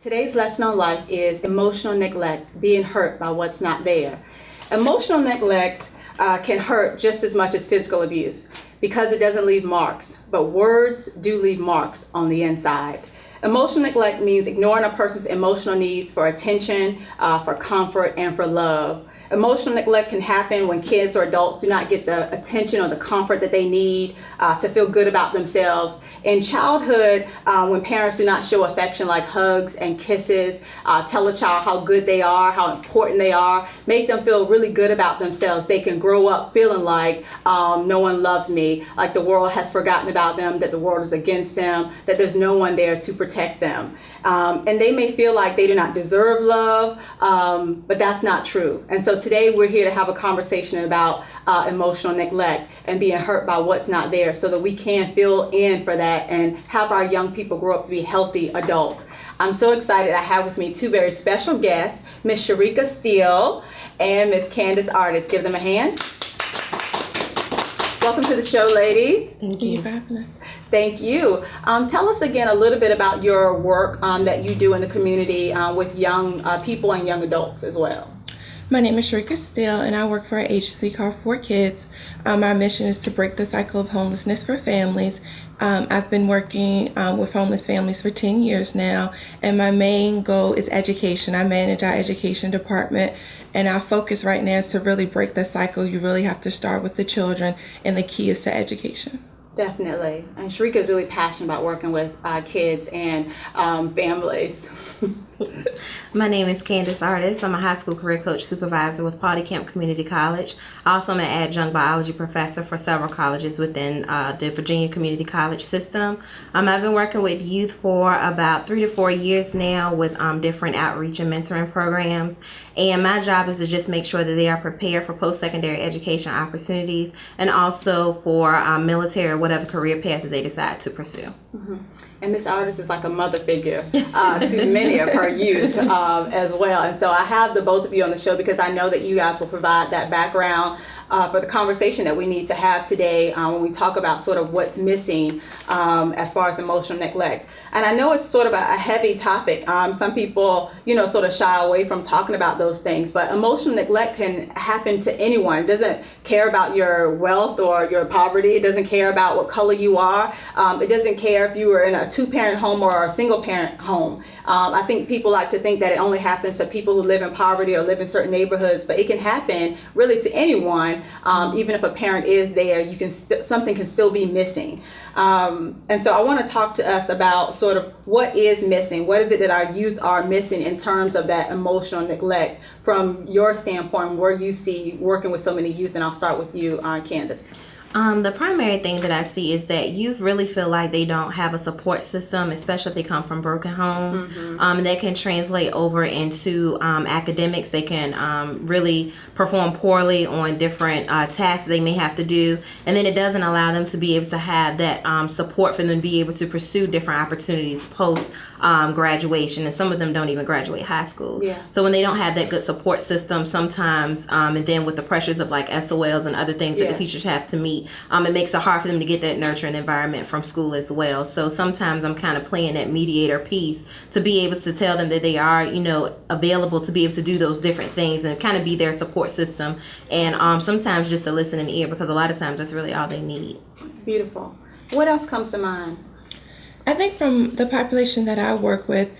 Today's lesson on life is emotional neglect, being hurt by what's not there. Emotional neglect can hurt just as much as physical abuse because it doesn't leave marks, but words do leave marks on the inside. Emotional neglect means ignoring a person's emotional needs for attention, for comfort, and for love. Emotional neglect can happen when kids or adults do not get the attention or the comfort that they need to feel good about themselves. In childhood, when parents do not show affection like hugs and kisses, tell a child how good they are, how important they are, make them feel really good about themselves, they can grow up feeling like no one loves me, like the world has forgotten about them, that the world is against them, that there's no one there to protect them. And they may feel like they do not deserve love, but that's not true. And so today we're here to have a conversation about emotional neglect and being hurt by what's not there so that we can fill in for that and have our young people grow up to be healthy adults. I'm so excited. I have with me two very special guests, Miss Sharika Steele and Miss Candace Artis. Give them a hand. Welcome to the show, ladies. Thank you for having us. Thank you. Tell us again a little bit about your work that you do in the community with young people and young adults as well. My name is Sharika Steele, and I work for an agency called For Kids. My mission is to break the cycle of homelessness for families. I've been working with homeless families for 10 years now, and my main goal is education. I manage our education department, and our focus right now is to really break the cycle. You really have to start with the children, and the key is to education. Definitely. And Sharika is really passionate about working with kids and families. My name is Candace Artis. I'm a high school career coach supervisor with Pawnee Camp Community College. Also, I'm an adjunct biology professor for several colleges within the Virginia Community College system. I've been working with youth for about 3 to 4 years now with different outreach and mentoring programs. And my job is to just make sure that they are prepared for post-secondary education opportunities and also for military or whatever career path that they decide to pursue. Mm-hmm. And Miss Artis is like a mother figure to many of her youth as well. And so I have the both of you on the show because I know that you guys will provide that background for the conversation that we need to have today when we talk about sort of what's missing as far as emotional neglect. And I know it's sort of a heavy topic. Some people, sort of shy away from talking about those things, but emotional neglect can happen to anyone. It doesn't care about your wealth or your poverty. It doesn't care about what color you are. It doesn't care if you were in a two-parent home or a single-parent home. I think people like to think that it only happens to people who live in poverty or live in certain neighborhoods, but it can happen really to anyone. Even if a parent is there, you can something can still be missing. And so I want to talk to us about sort of what is missing. What is it that our youth are missing in terms of that emotional neglect from your standpoint, where you see working with so many youth? And I'll start with you, Candace. The primary thing that I see is that youth really feel like they don't have a support system, especially if they come from broken homes. Mm-hmm. That can translate over into academics. They can really perform poorly on different tasks they may have to do. And then it doesn't allow them to be able to have that support for them to be able to pursue different opportunities post graduation. And some of them don't even graduate high school. Yeah. So when they don't have that good support system, sometimes, and then with the pressures of like SOLs and other things that the teachers have to meet, it makes it hard for them to get that nurturing environment from school as well. So sometimes I'm kind of playing that mediator piece to be able to tell them that they are, available to be able to do those different things and kind of be their support system. And sometimes just to listen in ear, because a lot of times that's really all they need. Beautiful. What else comes to mind? I think from the population that I work with,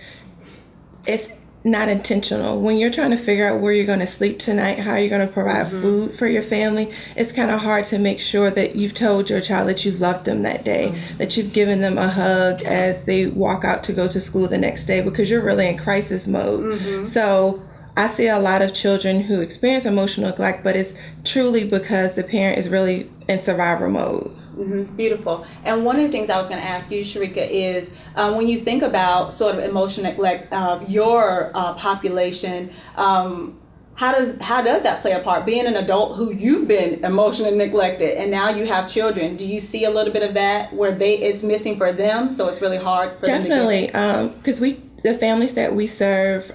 it's not intentional. When you're trying to figure out where you're going to sleep tonight, how you're going to provide food for your family, it's kind of hard to make sure that you've told your child that you loved them that day, that you've given them a hug as they walk out to go to school the next day, because you're really in crisis mode. So I see a lot of children who experience emotional neglect, but it's truly because the parent is really in survivor mode. Mm-hmm. Beautiful. And one of the things I was going to ask you, Sharika, is when you think about sort of emotional neglect of your population, how does that play a part? Being an adult who you've been emotionally neglected, and now you have children, do you see a little bit of that where it's missing for them, so it's really hard for them to get? Definitely, because the families that we serve,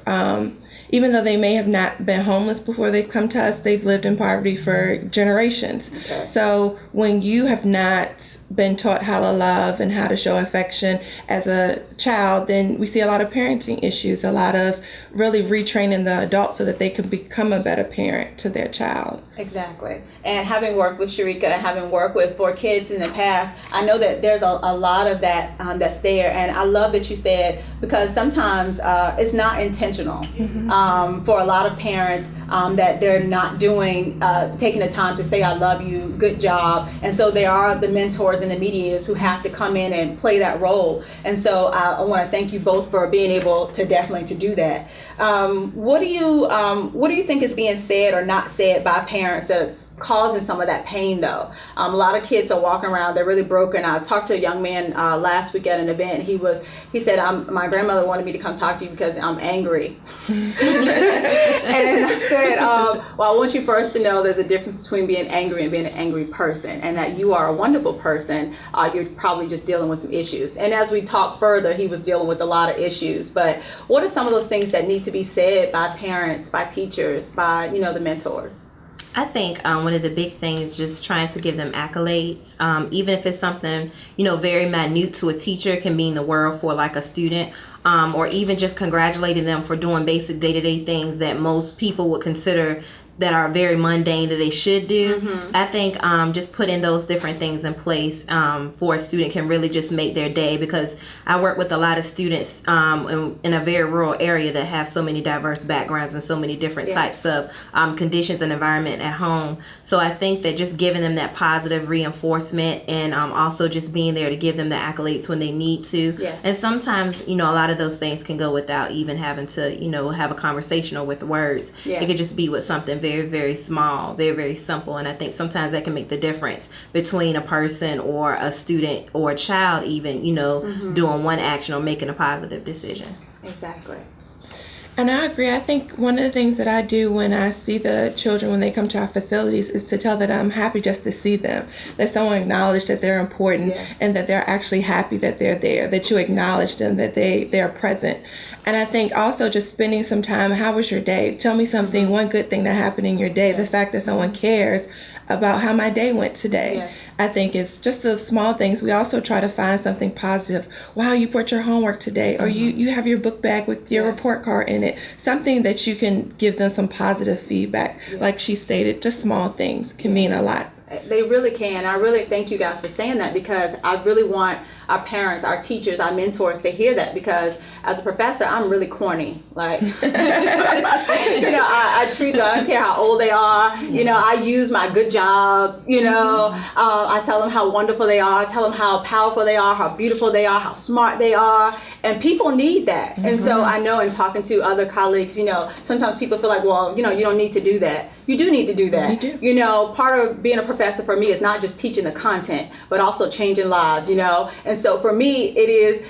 even though they may have not been homeless before they've come to us, they've lived in poverty for generations. Okay. So when you have not been taught how to love and how to show affection as a child, then we see a lot of parenting issues, a lot of really retraining the adult so that they can become a better parent to their child. Exactly. And having worked with Sharika and having worked with 4 kids in the past, I know that there's a lot of that that's there. And I love that you said, because sometimes it's not intentional for a lot of parents that they're not doing, taking the time to say, I love you, good job. And so there are the mentors and the mediators who have to come in and play that role. And so I want to thank you both for being able to definitely to do that. What do you think is being said or not said by parents that's causing some of that pain though? A lot of kids are walking around, they're really broken. I talked to a young man last week at an event. He said, my grandmother wanted me to come talk to you because I'm angry. And I said, well, I want you first to know there's a difference between being angry and being an angry person, and that you are a wonderful person. You're probably just dealing with some issues. And as we talked further, he was dealing with a lot of issues. But what are some of those things that need to be said by parents, by teachers, by, the mentors? I think one of the big things is just trying to give them accolades, even if it's something, very minute to a teacher, it can mean the world for like a student, or even just congratulating them for doing basic day-to-day things that most people would consider that are very mundane that they should do. I think just putting those different things in place for a student can really just make their day, because I work with a lot of students in a very rural area that have so many diverse backgrounds and so many different types of conditions and environment at home. So I think that just giving them that positive reinforcement and also just being there to give them the accolades when they need to. Yes. And sometimes, a lot of those things can go without even having to, have a conversation or with words. Yes. It could just be with something very, very small, very, very simple. And I think sometimes that can make the difference between a person or a student or a child even, doing one action or making a positive decision. Exactly. And I agree. I think one of the things that I do when I see the children when they come to our facilities is to tell that I'm happy just to see them, that someone acknowledge that they're important and that they're actually happy that they're there, that you acknowledge them, that they're present. And I think also just spending some time, how was your day? Tell me something, one good thing that happened in your day. The fact that someone cares about how my day went today. Yes. I think it's just the small things. We also try to find something positive. Wow, you brought your homework today, or you have your book bag with your report card in it. Something that you can give them some positive feedback. Like she stated, just small things can mean a lot. They really can. I really thank you guys for saying that, because I really want our parents, our teachers, our mentors to hear that, because as a professor, I'm really corny. Like, I treat them, I don't care how old they are. I use my good jobs, I tell them how wonderful they are. I tell them how powerful they are, how beautiful they are, how smart they are. And people need that. And so I know in talking to other colleagues, sometimes people feel like, well, you don't need to do that. You do need to do that. You do. Part of being a professor for me is not just teaching the content, but also changing lives, And so for me, it is,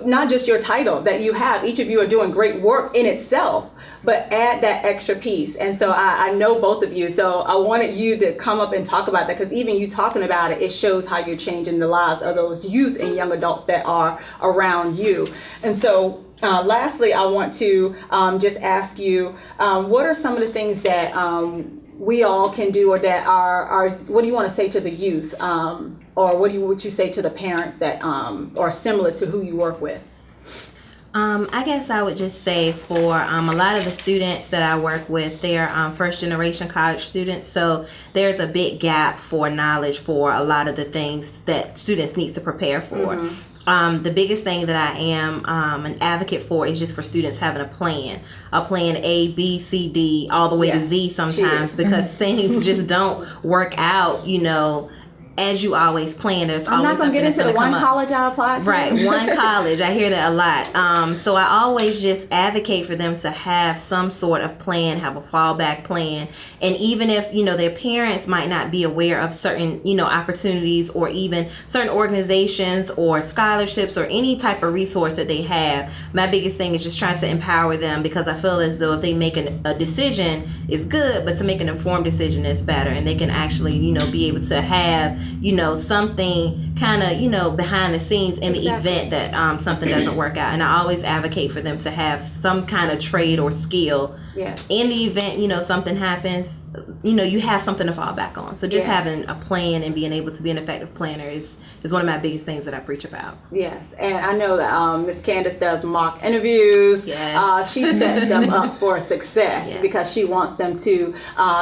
not just your title that you have. Each of you are doing great work in itself, but add that extra piece. And so I know both of you. So I wanted you to come up and talk about that, because even you talking about it, it shows how you're changing the lives of those youth and young adults that are around you. And so lastly, I want to just ask you, what are some of the things that we all can do, or that are what do you want to say to the youth, or what would you say to the parents that are similar to who you work with? I guess I would just say for a lot of the students that I work with, they're first generation college students. So there's a big gap for knowledge for a lot of the things that students need to prepare for. The biggest thing that I am an advocate for is just for students having a plan A, B, C, D, all the way to Z sometimes, because things just don't work out, as you always plan. There's I'm always not going to get into the one college I applied to. Right, one college. I hear that a lot. So I always just advocate for them to have some sort of plan, have a fallback plan. And even if, their parents might not be aware of certain, opportunities or even certain organizations or scholarships or any type of resource that they have, my biggest thing is just trying to empower them, because I feel as though if they make a decision, it's good, but to make an informed decision is better. And they can actually, be able to have something kind of, behind the scenes in the event that something doesn't work out. And I always advocate for them to have some kind of trade or skill. Yes. In the event, something happens, you have something to fall back on. So just having a plan and being able to be an effective planner is one of my biggest things that I preach about. Yes, and I know that Miss Candace does mock interviews. Yes. She sets them up for success because she wants them to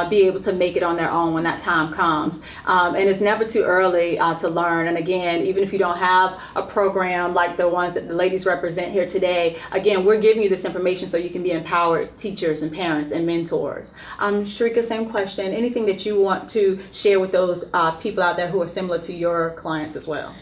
be able to make it on their own when that time comes. And it's never too early to learn. And again, even if you don't have a program like the ones that the ladies represent here today, again, we're giving you this information so you can be empowered teachers and parents and mentors. Sharika, same question. Anything that you want to share with those people out there who are similar to your clients as well?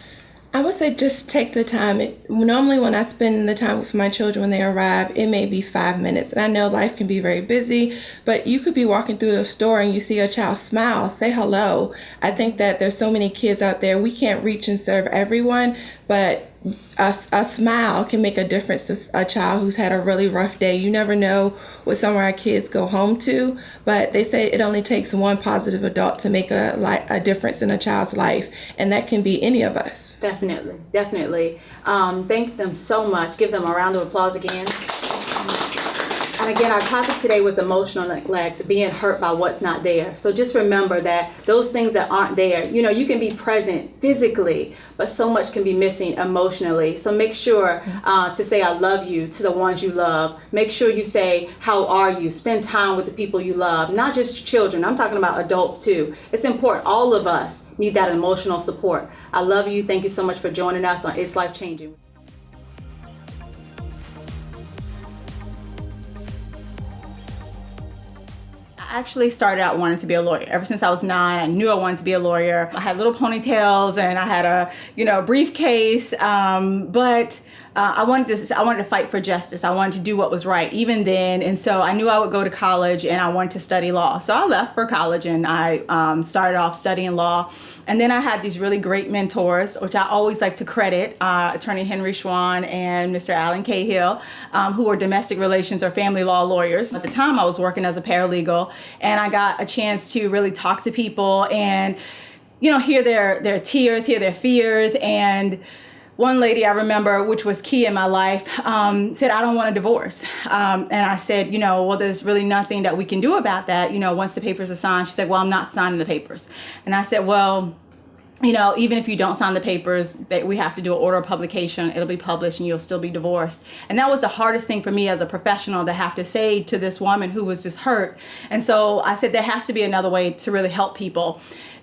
I would say just take the time. Normally when I spend the time with my children when they arrive, it may be 5 minutes. And I know life can be very busy, but you could be walking through a store and you see a child smile, say hello. I think that there's so many kids out there, we can't reach and serve everyone, but a smile can make a difference to a child who's had a really rough day. You never know what some of our kids go home to, but they say it only takes one positive adult to make a difference in a child's life, and that can be any of us. Definitely. Thank them so much. Give them a round of applause again. And again, our topic today was emotional neglect, being hurt by what's not there. So just remember that those things that aren't there, you can be present physically, but so much can be missing emotionally. So make sure to say I love you to the ones you love. Make sure you say, how are you? Spend time with the people you love, not just children. I'm talking about adults too. It's important. All of us need that emotional support. I love you. Thank you so much for joining us on It's Life Changing. I actually started out wanting to be a lawyer. Ever since I was 9, I knew I wanted to be a lawyer. I had little ponytails and I had a briefcase, but I wanted to fight for justice. I wanted to do what was right even then. And so I knew I would go to college and I wanted to study law. So I left for college and I started off studying law. And then I had these really great mentors, which I always like to credit, Attorney Henry Schwan and Mr. Alan Cahill, who were domestic relations or family law lawyers. At the time, I was working as a paralegal, and I got a chance to really talk to people and, hear their tears, hear their fears. And one lady I remember, which was key in my life, said, I don't want a divorce. And I said, well, there's really nothing that we can do about that. Once the papers are signed, she said, well, I'm not signing the papers. And I said, well, even if you don't sign the papers, we have to do an order of publication. It'll be published and you'll still be divorced. And that was the hardest thing for me as a professional to have to say to this woman who was just hurt. And so I said, there has to be another way to really help people.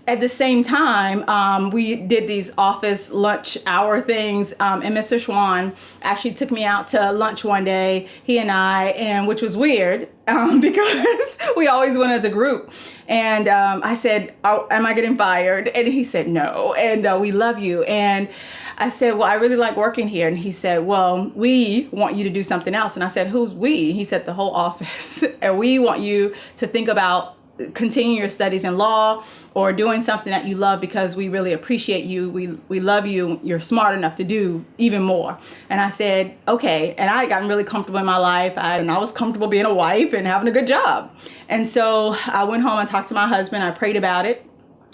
At the same time, we did these office lunch hour things, and Mr. Schwan actually took me out to lunch one day, he and I, and which was weird because we always went as a group. And I said, am I getting fired? And he said, no, and we love you. And I said, well, I really like working here. And he said, well, we want you to do something else. And I said, who's we? He said, the whole office. And we want you to think about continuing your studies in law or doing something that you love because we really appreciate you. We love you. You're smart enough to do even more. And I said, okay. And I had gotten really comfortable in my life. And I was comfortable being a wife and having a good job. And so I went home and talked to my husband. I prayed about it.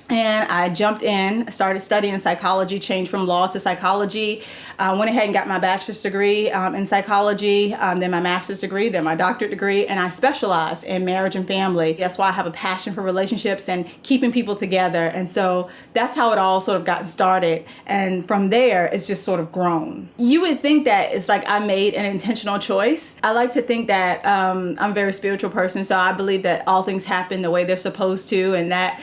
And I jumped in, started studying psychology, changed from law to psychology, went ahead and got my bachelor's degree in psychology, then my master's degree, then my doctorate degree, and I specialize in marriage and family. That's why I have a passion for relationships and keeping people together. And so that's how it all sort of gotten started. And from there, it's just sort of grown. You would think that it's like I made an intentional choice. I like to think that I'm a very spiritual person, so I believe that all things happen the way they're supposed to, and that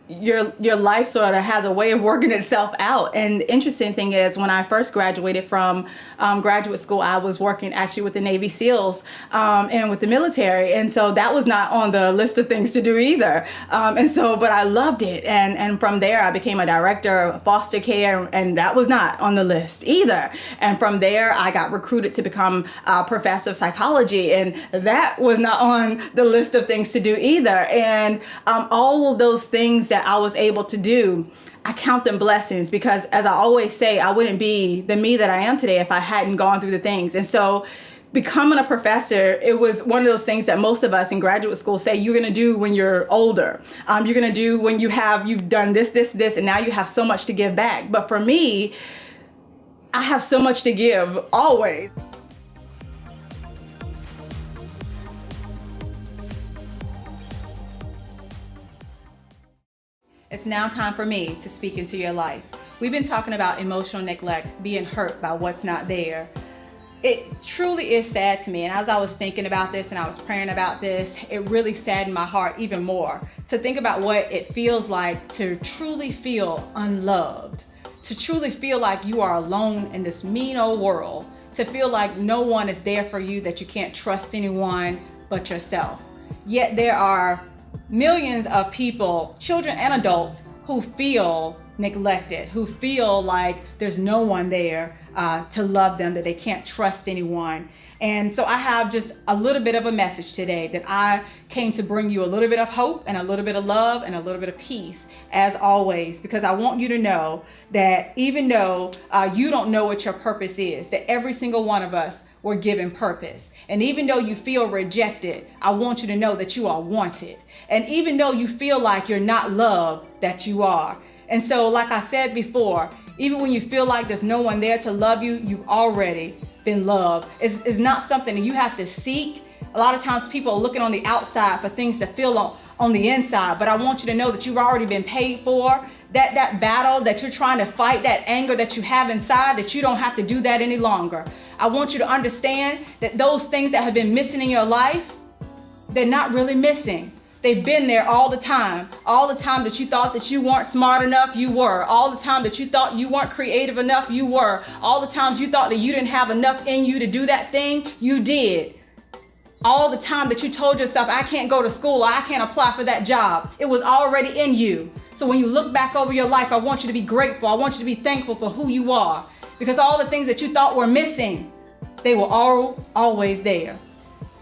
your life sort of has a way of working itself out. And the interesting thing is, when I first graduated from graduate school, I was working actually with the Navy SEALs and with the military. And so that was not on the list of things to do either. But I loved it. And from there, I became a director of foster care, and that was not on the list either. And from there, I got recruited to become a professor of psychology, and that was not on the list of things to do either. And all of those things that I was able to do, I count them blessings, because as I always say, I wouldn't be the me that I am today if I hadn't gone through the things. And so becoming a professor, it was one of those things that most of us in graduate school say you're going to do when you're older. You're going to do when you've done this, and now you have so much to give back. But for me, I have so much to give always. It's now time for me to speak into your life. We've been talking about emotional neglect, being hurt by what's not there. It truly is sad to me, and as I was thinking about this and I was praying about this, it really saddened my heart even more to think about what it feels like to truly feel unloved, to truly feel like you are alone in this mean old world, to feel like no one is there for you, that you can't trust anyone but yourself. Yet there are millions of people, children and adults, who feel neglected, who feel like there's no one there to love them, that they can't trust anyone. And so I have just a little bit of a message today that I came to bring you a little bit of hope and a little bit of love and a little bit of peace, as always, because I want you to know that even though you don't know what your purpose is, that every single one of us were given purpose. And even though you feel rejected, I want you to know that you are wanted. And even though you feel like you're not loved, that you are. And so, like I said before, even when you feel like there's no one there to love you, you've already been loved. It's not something that you have to seek. A lot of times people are looking on the outside for things to feel on the inside, but I want you to know that you've already been paid for. That battle that you're trying to fight, that anger that you have inside, that you don't have to do that any longer. I want you to understand that those things that have been missing in your life, they're not really missing. They've been there all the time. All the time that you thought that you weren't smart enough, you were. All the time that you thought you weren't creative enough, you were. All the times you thought that you didn't have enough in you to do that thing, you did. All the time that you told yourself, I can't go to school, or I can't apply for that job, it was already in you. So when you look back over your life, I want you to be grateful. I want you to be thankful for who you are, because all the things that you thought were missing, they were always there.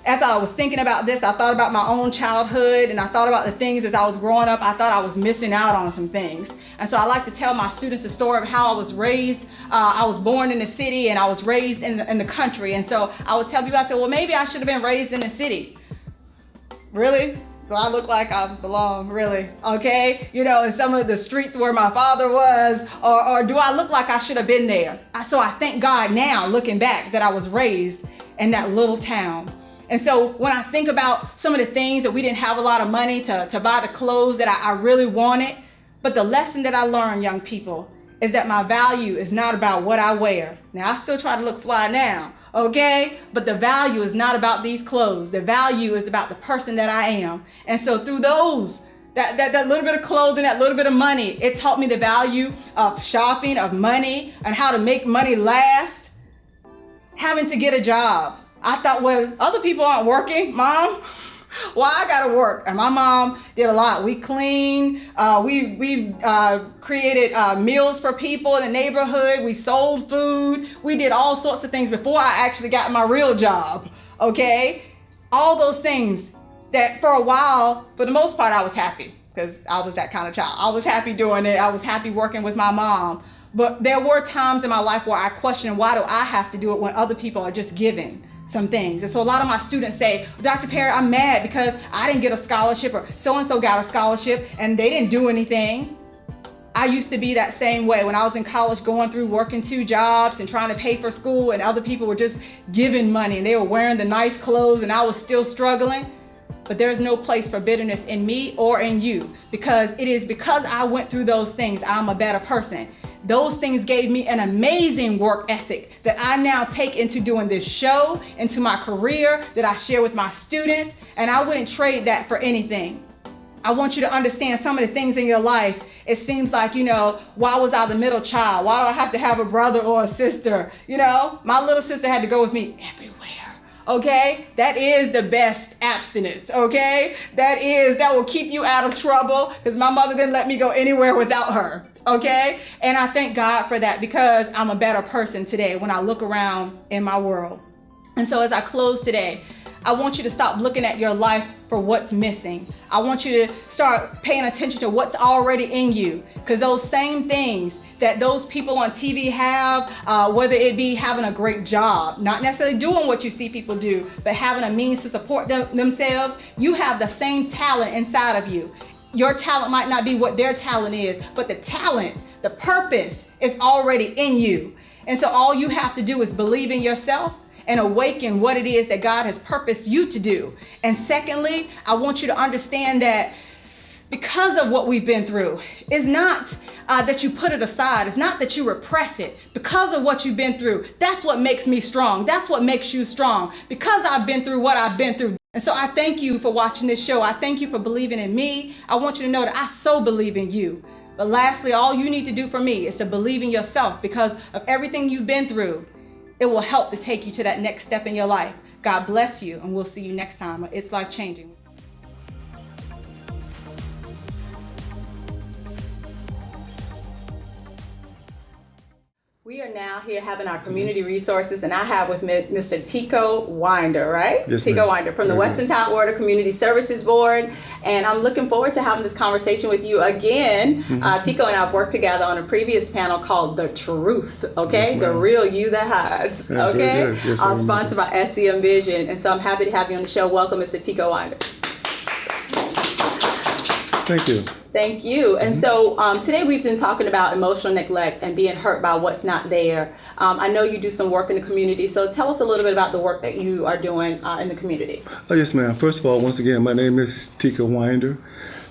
As I was thinking about this, I thought about my own childhood, and I thought about the things as I was growing up. I thought I was missing out on some things. And so I like to tell my students the story of how I was raised. I was born in the city and I was raised in the country. And so I would tell people, I said, well, maybe I should have been raised in the city. Really? Do I look like I belong? Really? Okay? You know, in some of the streets where my father was, or do I look like I should have been there? So I thank God now, looking back, that I was raised in that little town. And so when I think about some of the things that we didn't have a lot of money to buy the clothes that I really wanted, but the lesson that I learned, young people, is that my value is not about what I wear. Now, I still try to look fly now, okay? But the value is not about these clothes. The value is about the person that I am. And so through that little bit of clothing, that little bit of money, it taught me the value of shopping, of money, and how to make money last. Having to get a job. I thought, well, other people aren't working, Mom. Why I gotta work? And my mom did a lot. We cleaned, we created meals for people in the neighborhood. We sold food. We did all sorts of things before I actually got my real job, okay? All those things that for a while, for the most part, I was happy because I was that kind of child. I was happy doing it. I was happy working with my mom. But there were times in my life where I questioned, why do I have to do it when other people are just given some things? And so a lot of my students say, Dr. Perry, I'm mad because I didn't get a scholarship, or so-and-so got a scholarship and they didn't do anything. I used to be that same way when I was in college, going through working 2 jobs and trying to pay for school, and other people were just giving money and they were wearing the nice clothes and I was still struggling. But there's no place for bitterness in me or in you, because it is because I went through those things, I'm a better person. Those things gave me an amazing work ethic that I now take into doing this show, into my career that I share with my students, and I wouldn't trade that for anything. I want you to understand some of the things in your life. It seems like, why was I the middle child? Why do I have to have a brother or a sister? My little sister had to go with me everywhere. Okay, that is the best abstinence. Okay, that will keep you out of trouble, because my mother didn't let me go anywhere without her. Okay, and I thank God for that, because I'm a better person today when I look around in my world. And so as I close today, I want you to stop looking at your life for what's missing. I want you to start paying attention to what's already in you. Because those same things that those people on TV have, whether it be having a great job, not necessarily doing what you see people do, but having a means to support themselves, you have the same talent inside of you. Your talent might not be what their talent is, but the talent, the purpose is already in you. And so all you have to do is believe in yourself and awaken what it is that God has purposed you to do. And secondly, I want you to understand that because of what we've been through, it's not that you put it aside. It's not that you repress it. Because of what you've been through, that's what makes me strong. That's what makes you strong. Because I've been through what I've been through. And so I thank you for watching this show. I thank you for believing in me. I want you to know that I so believe in you. But lastly, all you need to do for me is to believe in yourself, because of everything you've been through. It will help to take you to that next step in your life. God bless you, and we'll see you next time. It's Life Changing. We are now here having our community resources, and I have with me Mr. Tico Winder, right? Yes, Tico ma'am. Winder from the Western Town Order Community Services Board, and I'm looking forward to having this conversation with you again. Tico and I have worked together on a previous panel called The Truth, okay? Yes, the ma'am. real you that hides, Yeah, okay? very good. Yes, I remember. Sponsored by SEM Vision, and so I'm happy to have you on the show. Welcome, Mr. Tico Winder. Thank you. Thank you. And so today we've been talking about emotional neglect and being hurt by what's not there. I know you do some work in the community, so tell us a little bit about the work that you are doing in the community. Oh, yes, ma'am. First of all, once again, my name is Tico Winder,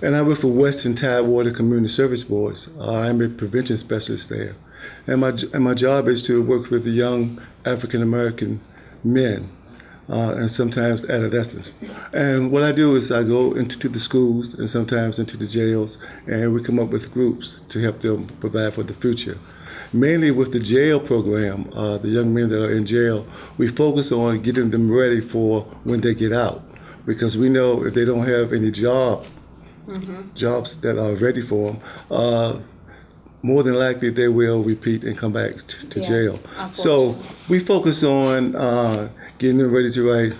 and I work for Western Tidewater Community Service Boards. I'm a prevention specialist there. And my job is to work with the young African American men and sometimes adolescents. And what I do is I go into the schools and sometimes into the jails, and we come up with groups to help them provide for the future. Mainly with the jail program, the young men that are in jail, we focus on getting them ready for when they get out. Because we know if they don't have any jobs that are ready for them, more than likely they will repeat and come back to jail. So we focus on getting them ready to write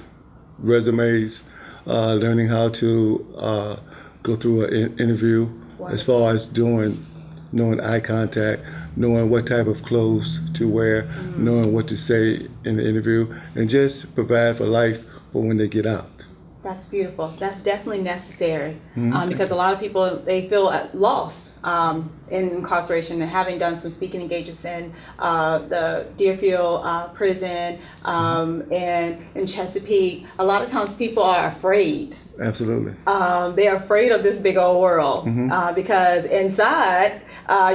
resumes, learning how to go through an interview, as far as knowing eye contact, knowing what type of clothes to wear, knowing what to say in the interview, and just provide for life for when they get out. That's beautiful. That's definitely necessary because a lot of people, they feel lost in incarceration. And having done some speaking engagements in the Deerfield prison and in Chesapeake, a lot of times people are afraid. Absolutely. They're afraid of this big old world because inside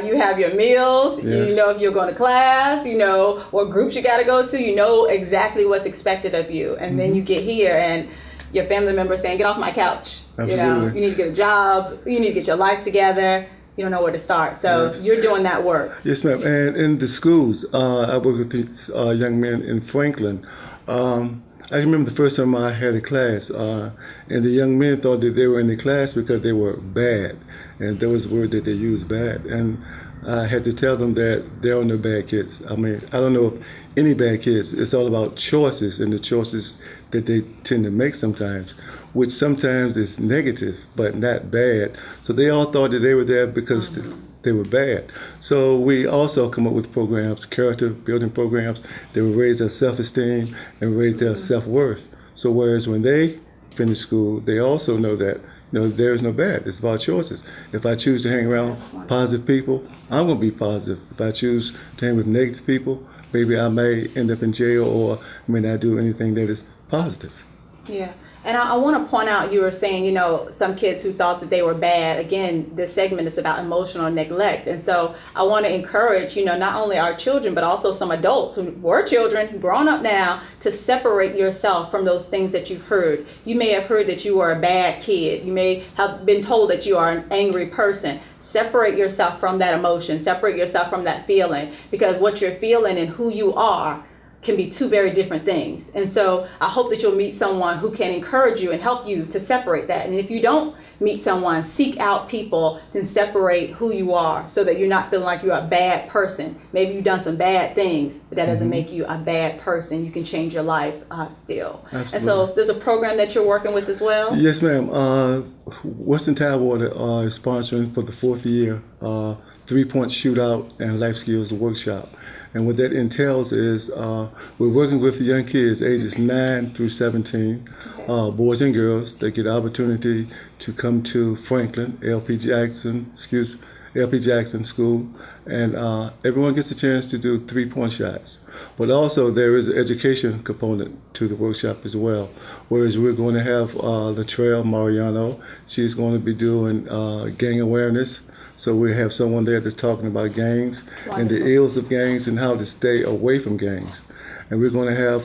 you have your meals, Yes. you know if you're going to class, you know what groups you got to go to, you know exactly what's expected of you. And then you get here and your family member saying, get off my couch. You know, Absolutely. you need to get a job, you need to get your life together. You don't know where to start. So Yes. you're doing that work. Yes, ma'am. And in the schools, I work with these young men in Franklin. I remember the first time I had a class, and the young men thought that they were in the class because they were bad. And that was the word that they used, bad. And I had to tell them that there are no bad kids. I mean, I don't know if any bad kids. It's all about choices and the choices that they tend to make sometimes, which sometimes is negative, but not bad. So they all thought that they were there because they were bad. So we also come up with programs, character building programs that will raise their self-esteem and raise their self-worth. So whereas when they finish school, they also know that there is no bad. It's about choices. If I choose to hang around positive people, I'm going to be positive. If I choose to hang with negative people, maybe I may end up in jail or may not do anything that is positive. Yeah. And I want to point out, you were saying, some kids who thought that they were bad. Again, this segment is about emotional neglect. And so I want to encourage, not only our children, but also some adults who were children, grown up now, to separate yourself from those things that you've heard. You may have heard that you were a bad kid. You may have been told that you are an angry person. Separate yourself from that emotion. Separate yourself from that feeling. Because what you're feeling and who you are can be two very different things. And so I hope that you'll meet someone who can encourage you and help you to separate that. And if you don't meet someone, seek out people and separate who you are so that you're not feeling like you're a bad person. Maybe you've done some bad things, but that doesn't make you a bad person. You can change your life still. Absolutely. And so there's a program that you're working with as well? Yes, ma'am. Western Tidewater is sponsoring for the 4th year 3-point shootout and life skills workshop. And what that entails is we're working with the young kids ages 9 through 17, boys and girls. They get the opportunity to come to Franklin, LP Jackson School, and everyone gets a chance to do 3-point shots. But also there is an education component to the workshop as well, whereas we're going to have Latrell Mariano. She's going to be doing gang awareness. So we have someone there that's talking about gangs and the ills of gangs and how to stay away from gangs. And we're going to have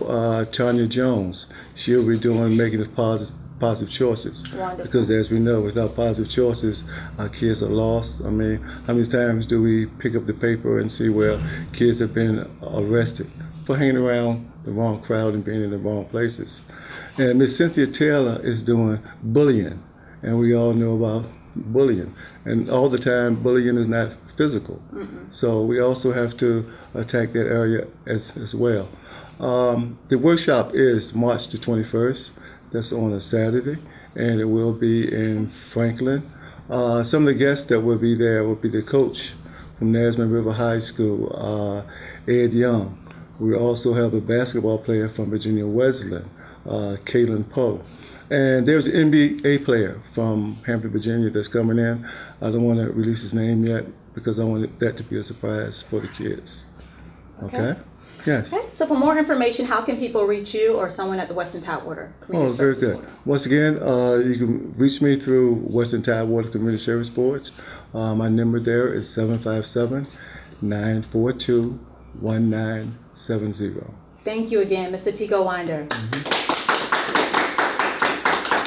Tanya Jones. She'll be doing making the positive choices. Wonderful. Because as we know, without positive choices, our kids are lost. I mean, how many times do we pick up the paper and see where kids have been arrested for hanging around the wrong crowd and being in the wrong places? And Miss Cynthia Taylor is doing bullying, and we all know about bullying. And all the time, bullying is not physical. So we also have to attack that area as well. The workshop is March the 21st. That's on a Saturday, and it will be in Franklin. Some of the guests that will be there will be the coach from Nesman River High School, Ed Young. We also have a basketball player from Virginia Wesleyan, Kaylin Poe. And there's an NBA player from Hampton, Virginia that's coming in. I don't want to release his name yet because I want that to be a surprise for the kids. Okay? Yes. Okay. So for more information, how can people reach you or someone at the Western Tidewater Community Very Services good. Board? Once again, you can reach me through Western Tidewater Community Service Boards. My number there is 757-942-1970. Thank you again, Mr. Tico Winder.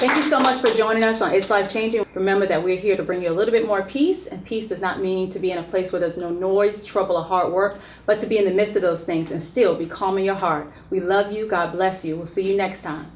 Thank you so much for joining us on It's Life Changing. Remember that we're here to bring you a little bit more peace, and peace does not mean to be in a place where there's no noise, trouble, or hard work, but to be in the midst of those things and still be calm in your heart. We love you. God bless you. We'll see you next time.